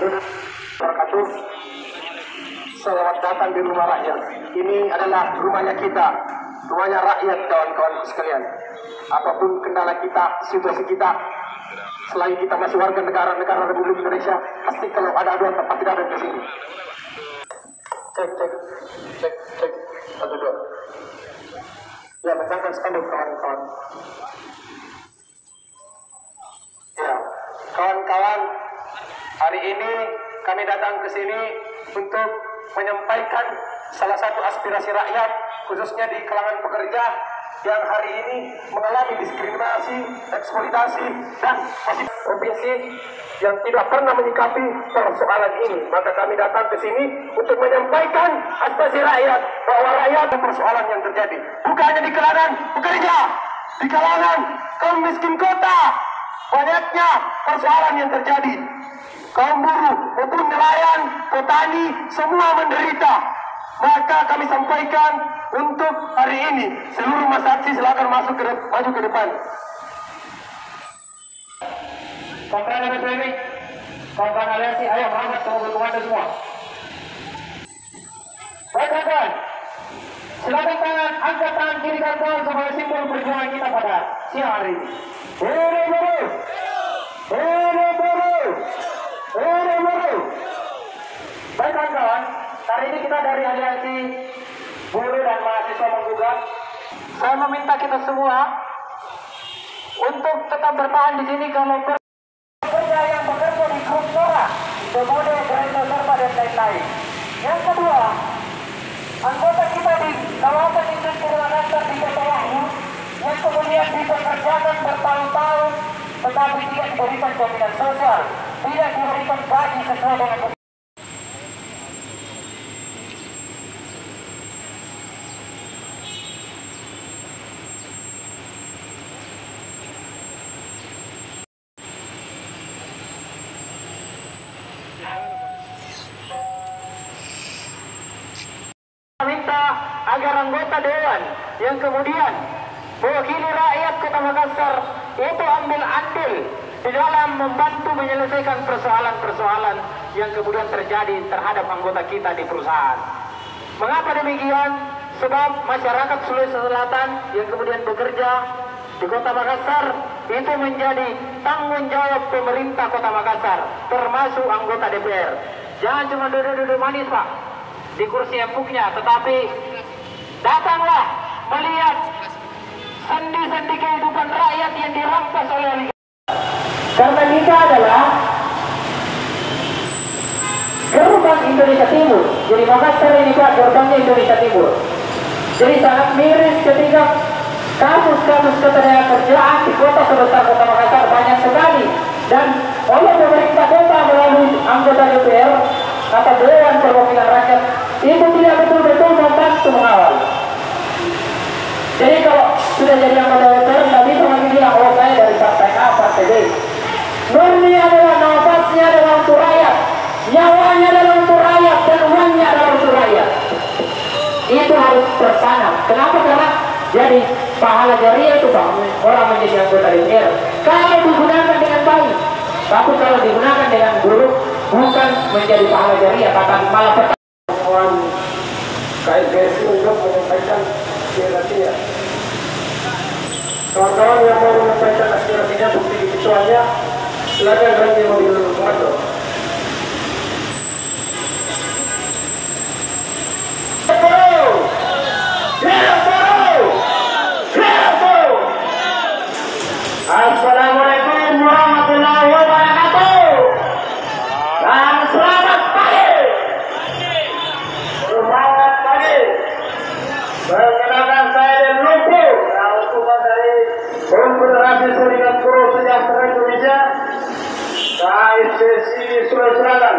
wabarakatuh. Selamat datang di rumah rakyat. Ini adalah rumahnya kita, rumahnya rakyat, kawan-kawan sekalian. Apapun kendala kita, situasi kita, selain kita masih warga negara Republik Indonesia, pasti kalau ada aduan pasti ada di sini. Cek. 1, 2. Ya, menangkan spanduk kawan-kawan. Ya, kawan-kawan, hari ini kami datang ke sini untuk menyampaikan salah satu aspirasi rakyat, khususnya di kalangan pekerja yang hari ini mengalami diskriminasi, eksploitasi, dan masih provinsi yang tidak pernah menyikapi persoalan ini. Maka kami datang ke sini untuk menyampaikan aspirasi rakyat, bahwa rakyat dan persoalan yang terjadi bukan hanya di kalangan pekerja, di kalangan kaum miskin kota, banyaknya persoalan yang terjadi. Kaum buruh maupun nelayan, petani, semua menderita. Maka kami sampaikan untuk hari ini, seluruh masa aksi silakan maju ke depan. Kawan-kawan BPMI, kawan-kawan aliansi, ayo merapat ke komando semua. Baik kawan-kawan, silakan tangan, angkat tangan kiri kawan-kawan sebagai simbol perjuangan kita pada siang hari ini. Buruh! Baik kawan-kawan, hari ini kita dari aliansi buruh dan mahasiswa menggugat. Saya meminta kita semua untuk tetap bertahan di sini kalau pekerja yang bekerja di grup Nora, kemudian gereja serba dan lain-lain. Yang kedua, anggota kita di kawasan industri Makassar di Kota Wahyu yang kemudian dipekerjakan bertahun-tahun tetapi tidak diberikan jaminan sosial, tidak diberikan gaji sesuai dengan minta agar anggota dewan yang kemudian mewakili rakyat Kota Makassar itu ambil andil di dalam membantu menyelesaikan persoalan-persoalan yang kemudian terjadi terhadap anggota kita di perusahaan. Mengapa demikian? Sebab masyarakat Sulawesi Selatan yang kemudian bekerja di Kota Makassar itu menjadi tanggung jawab pemerintah Kota Makassar, termasuk anggota DPR. Jangan cuma duduk-duduk manis Pak di kursi empuknya, tetapi datanglah melihat sendi-sendi kehidupan rakyat yang dirampas oleh Liga. Karena Liga adalah gerbang Indonesia Timur. Jadi Makassar ini Pak gerbangnya Indonesia Timur. Jadi sangat miris ketika kasus-kasus ketenagakerjaan di kota sebesar Kota Makassar banyak sekali, dan oleh pemerintah kota melalui anggota DPR atau Dewan Perwakilan Rakyat itu tidak betul-betul membantu mengawal. Jadi kalau sudah jadi anggota DPR tidak bisa lagi bilang oh saya dari partai A, partai B. Murni adalah nafasnya adalah untuk rakyat, nyawanya adalah untuk rakyat, dan uangnya adalah untuk rakyat. Itu harus tertanam. Kenapa? Karena jadi pahala jariah itu Pak, orang menjadi anggota DPR kalau digunakan dengan baik. Tapi kalau digunakan dengan buruk, bukan menjadi pahala jariah, bahkan malah pertemuan KSBSI untuk menyampaikan aspirasinya. Kawan-kawan yang mau menyampaikan aspirasinya bukti visualnya, silakan berhenti mobil komando. Assalamualaikum warahmatullahi wabarakatuh. Dan selamat pagi. Selamat pagi. Perkenalkan saya Dan Lumpu, Ketua dari Konfederasi Serikat Buruh Sejahtera Indonesia KSBSI Sulawesi Selatan.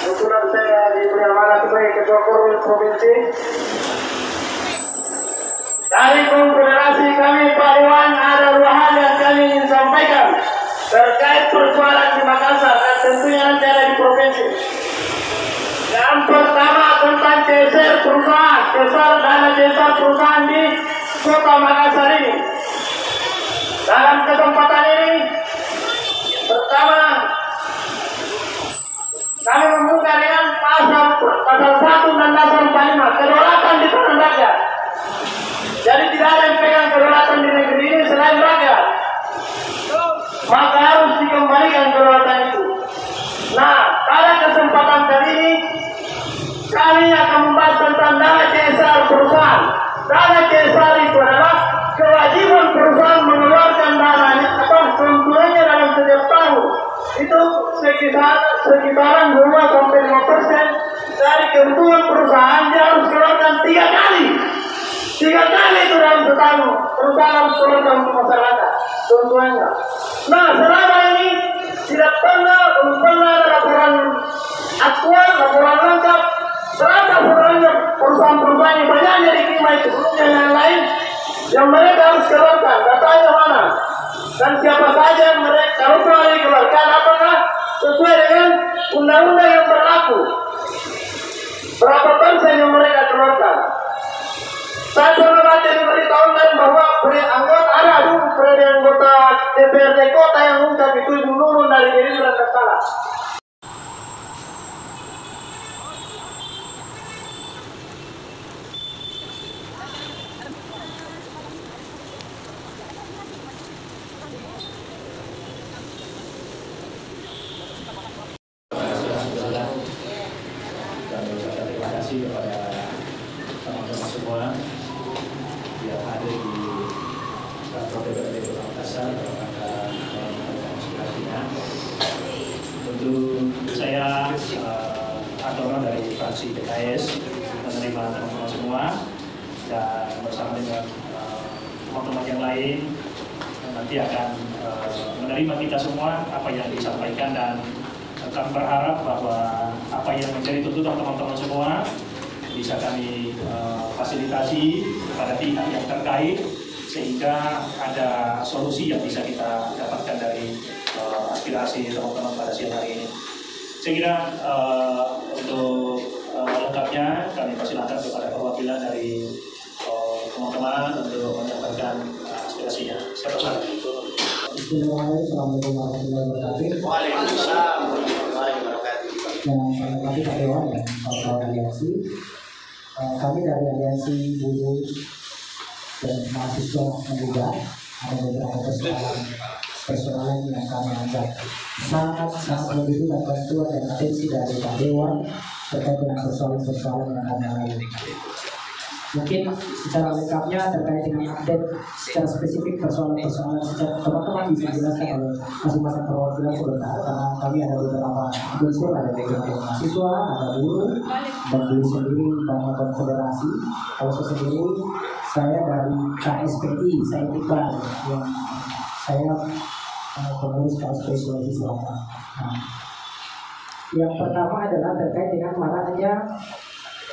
Kebetulan saya diberi amanah sebagai Ketua Forum Provinsi. Dari konfederasi kami Pak Dewan ada dua hal yang kami ingin sampaikan terkait persoalan di Makassar dan tentunya nanti ada di provinsi. Yang pertama tentang CSR perusahaan, dana CSR perusahaan di Kota Makassar ini. Dalam kesempatan ini, pertama Kami membuka dengan pasal 1 dan pasal 45 kedaulatan di tangan rakyat. Jadi tidak ada yang pegang kedaulatan di negeri ini selain rakyat. Maka harus dikembalikan kedaulatan itu. Nah, pada kesempatan kali ini kami akan membahas tentang dana CSR perusahaan. Dana CSR itu adalah kewajiban perusahaan mengeluarkan dananya atau keuntungannya dalam setiap tahun. Itu sekitaran 2-5% dari keuntungan perusahaan. Dia harus keluarkan 3 kali. 3 kali itu dalam setahun. Perusahaan harus keluarkan untuk masyarakat keuntungannya. Nah, selama ini belum pernah ada laporan aktual, laporan lengkap berapa sebenarnya perusahaan-perusahaan yang banyaknya diterima itu, belum yang lain yang mereka harus keluarkan datanya mana dan siapa saja yang mereka kalau telah dikeluarkan, apakah sesuai dengan undang-undang yang berlaku, berapa persen yang mereka keluarkan. Saya pernah baca diberitahukan bahwa anggota DPRD kota yang ungkap itu Ibu Nurun dari Gerindra salah. Terima kasih kepada teman-teman semua yang ada di kantor DPRD Kota Makassar dalam rangka aspirasinya. Tentu saya atau orang dari fraksi PKS menerima teman-teman semua dan bersama dengan teman-teman yang lain nanti akan menerima kita semua apa yang disampaikan, dan kami berharap bahwa apa yang menjadi tuntutan teman-teman semua bisa kami fasilitasi kepada pihak yang terkait sehingga ada solusi yang bisa kita dapatkan dari aspirasi teman-teman pada siang hari ini. Saya kira untuk lengkapnya kami persilakan kepada perwakilan dari teman-teman untuk menyampaikan aspirasinya. Saya persilakan. Assalamualaikum warahmatullahi wabarakatuh. Waalaikumsalam warahmatullahi wabarakatuh. Dan kami Pak Dewan dan kawan-kawan aliansi, kami dari aliansi buruh dan mahasiswa juga ada beberapa persoalan yang kami anggap sangat membutuhkan bantuan dan atensi dari Pak Dewan terkait dengan persoalan-persoalan yang kami alami. Mungkin secara lengkapnya terkait dengan update secara spesifik persoalan-persoalan secara teman-teman bisa dijelaskan oleh masing-masing perwakilan sebentar, karena kami ada beberapa unsur, ada background mahasiswa, ada buruh, dan diri sendiri banyak konfederasi. Kalau saya sendiri, saya dari KSPI, saya Iqbal, yang saya pengurus KSPI Sulawesi Selatan. Nah, yang pertama adalah terkait dengan maraknya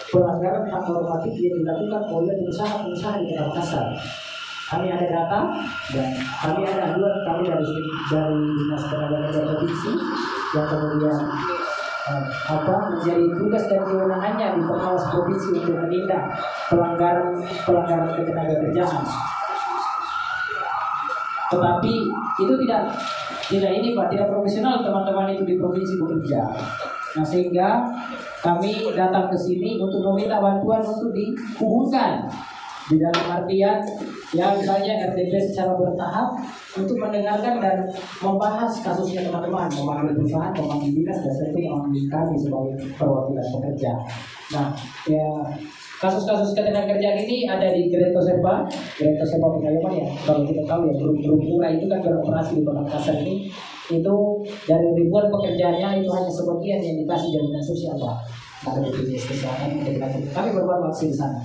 pelanggaran hak normatif yang dilakukan oleh pengusaha-pengusaha di Kota Makassar. Kami ada data dan kami ada aduan kami dari Dinas Tenaga Kerja Provinsi yang kemudian menjadi tugas dan kewenangannya di pengawas provinsi untuk menindak pelanggaran ketenagakerjaan. Tetapi itu tidak profesional teman-teman itu di provinsi bekerja. Nah, sehingga kami datang ke sini untuk meminta bantuan untuk dihubungkan di dalam artian ya misalnya RTP secara bertahap untuk mendengarkan dan membahas kasusnya teman-teman, memanggil perusahaan, memanggil dinas, dan seterusnya memanggil kami sebagai perwakilan pekerja. Nah, ya kasus-kasus ketenagakerjaan ini ada di Greto Serba Pekayoman ya. Kalau kita tahu ya, grup murah itu kan beroperasi di Kota Makassar ini. Itu dari ribuan pekerjaannya itu hanya sebagian yang dikasih jaminan sosial Pak. Ada BPJS Kesehatan, kami berbuat aksi di sana.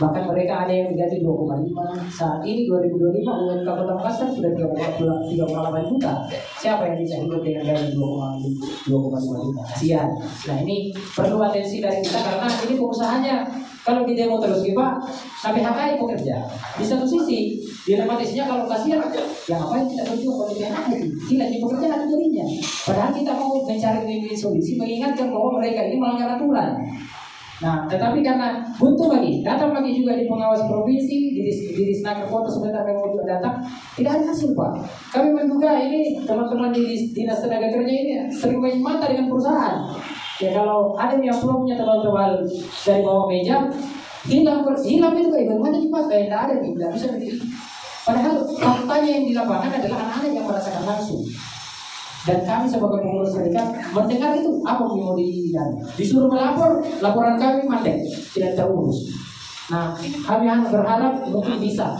Bahkan mereka ada yang digaji 2,5. Saat ini 2025 UMK Kota Makassar sudah 3,8 juta. Siapa yang bisa hidup dengan gaji 2,5 juta? Kasihan. Nah, ini perlu atensi dari kita karena ini pengusahanya kalau di demo terus Pak, sampai HKI pekerja. Di satu sisi, dilematisnya kalau kasihan, ya ngapain kita berjuang kalau PHK itu? Tidak di pekerjaan jadinya. Padahal kita mau mencari solusi, mengingatkan bahwa mereka ini melanggar aturan. Nah, tetapi karena buntu datang lagi juga di pengawas provinsi, di Disnaker Kota sebentar kami mau datang, tidak ada hasil Pak. Kami menduga ini teman-teman di Dinas Tenaga Kerja ini sering main mata dengan perusahaan. Ya kalau ada yang amplopnya tebal-tebal dari bawah meja, hilang itu bagaimana dipakai? Tidak ada, tidak bisa begitu. Padahal faktanya yang di lapangan adalah anak-anak yang merasakan langsung. Dan kami sebagai pengurus serikat mendengar itu apa yang mau disuruh melapor, laporan kami mandek, tidak terurus. Nah, kami berharap mungkin bisa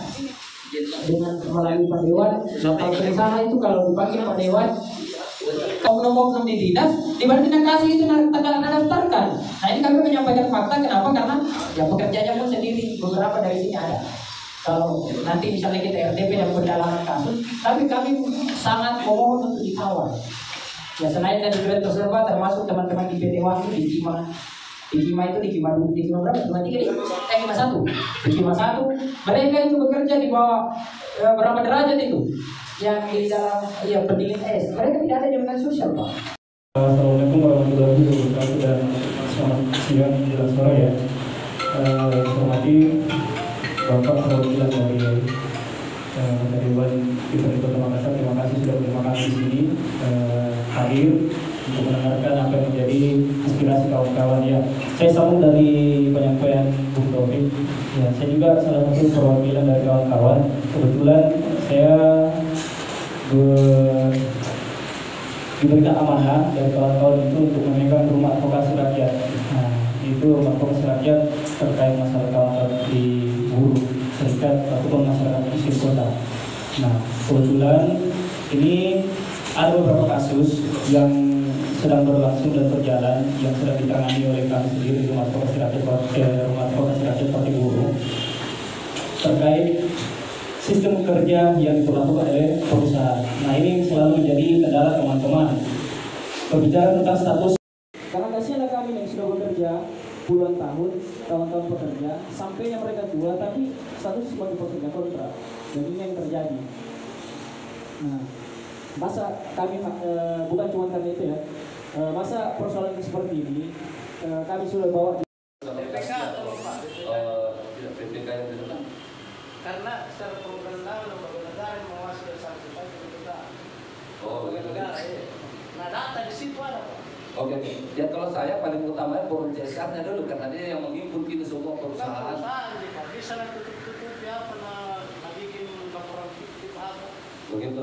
dengan melalui Pak Dewan. Kalau ke sana itu kalau dipanggil Pak Dewan, oknum-oknum di dinas, dibanding kasih itu tekanan daftarkan. Nah ini kami menyampaikan fakta, kenapa? Karena ya pekerjanya pun sendiri, beberapa dari sini ada. Kalau nanti misalnya kita RDP dan pendalaman kasus, tapi kami sangat memohon untuk dikawal. Ya selain dari Direktur Serba, termasuk teman-teman di PT Wahyu, di Kima itu di Kima berapa? Kima 1. Di Kima 1, mereka itu bekerja di bawah berapa derajat itu? Yang di dalam pendingin es, mereka tidak ada jaminan sosial, Pak. Assalamualaikum warahmatullahi wabarakatuh dan selamat siang jelas sore ya. Hormati Bapak perwakilan dari Dewan Pimpinan Kota Makassar, terima kasih sudah berterima kasih di sini hadir untuk mendengarkan apa yang menjadi aspirasi kawan-kawan ya. Saya sambung dari penyampaian Bung Taufik. Ya, saya juga salah satu perwakilan dari kawan-kawan. Kebetulan saya diberikan amanah dari kawan-kawan itu untuk memegang rumah advokasi rakyat. Nah, itu rumah advokasi rakyat terkait masalah kawan-kawan di buruh serikat ataupun masyarakat miskin kota. Nah, kebetulan ini ada beberapa kasus yang sedang berlangsung dan berjalan yang sedang ditangani oleh kami sendiri rumah advokasi rakyat Partai Buruh terkait sistem kerja yang diperlakukan oleh perusahaan. Nah ini selalu menjadi kendala teman-teman. Berbicara tentang status, Karena kasihanlah kami yang sudah bekerja puluhan tahun, tahun-tahun bekerja, sampainya mereka tua, tapi status sebagai pekerja kontrak. Dan ini yang terjadi. Nah, masa kami bukan cuma karena itu ya, masa persoalan seperti ini kami sudah bawa di PPK atau Pak? Tidak PPK yang dilakukan. Karena secara pemerintahan lembaga negara yang mewakili satu kita. Oh, lembaga negara ya. Nah data di situ ada Pak. Oke. Ya kalau saya paling utamanya forum CSR-nya dulu karena dia yang mengimpun kita semua perusahaan. Perusahaan sih Pak. Bisa lah tutup-tutupi apa nah bikin laporan fiktif apa. Begitu.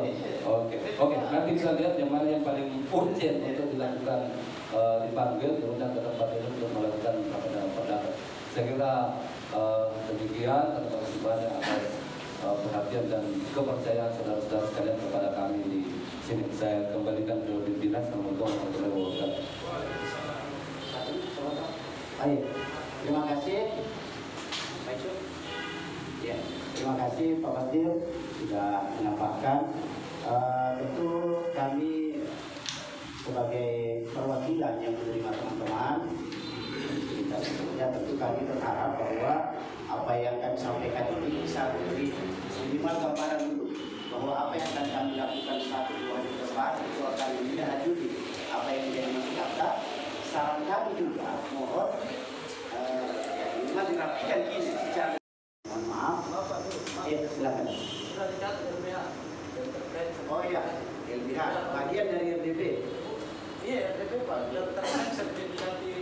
Oke. Nanti bisa lihat yang mana yang paling urgent untuk dilakukan dipanggil diundang ke tempat itu untuk melakukan pendapat. Saya kira demikian. Terima kasih banyak atas perhatian dan kepercayaan saudara-saudara sekalian kepada kami di sini. Saya kembalikan ke pimpinan. Assalamualaikum warahmatullahi wabarakatuh. Baik, terima kasih. Ya, terima kasih Pak Fadil sudah menambahkan. Tentu kami sebagai perwakilan yang menerima teman-teman, tentu kami berharap bahwa apa yang kami sampaikan ini bisa memberi minimal gambaran dulu bahwa apa yang akan kami lakukan 1-2 hari ke depan itu akan ditindaklanjuti apa yang menjadi masalah. Saran kami juga mohon minimal dirapikan ini secara mohon maaf. Silakan. Sudah dicatat LBH. Oh iya, LBH bagian dari RDP. Iya RDP Pak. Sudah terkait sertifikasi